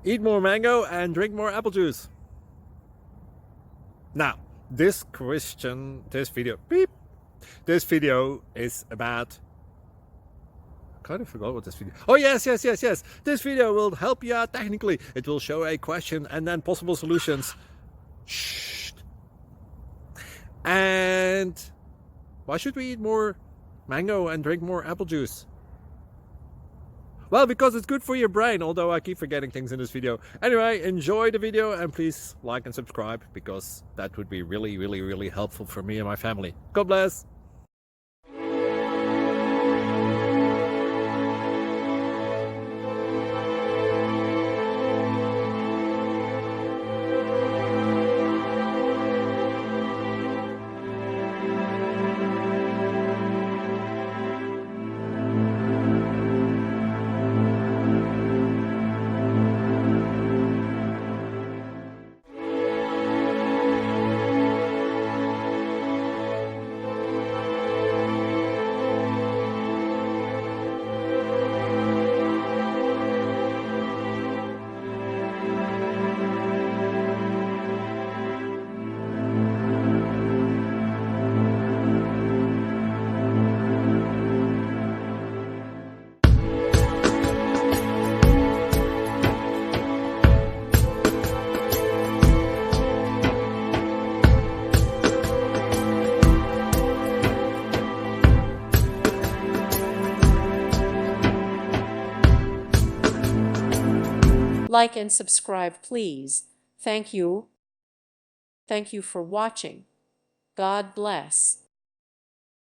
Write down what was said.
Eat more mango and drink more apple juice. Now, this video is about, I kind of forgot what this video. Oh yes. This video will help you out technically. It will show a question and then possible solutions. Shh. And why should we eat more mango and drink more apple juice? Well, because it's good for your brain, although I keep forgetting things in this video. Anyway, enjoy the video and please like and subscribe, because that would be really helpful for me and my family. God bless! Like and subscribe, please. Thank you. Thank you for watching. God bless.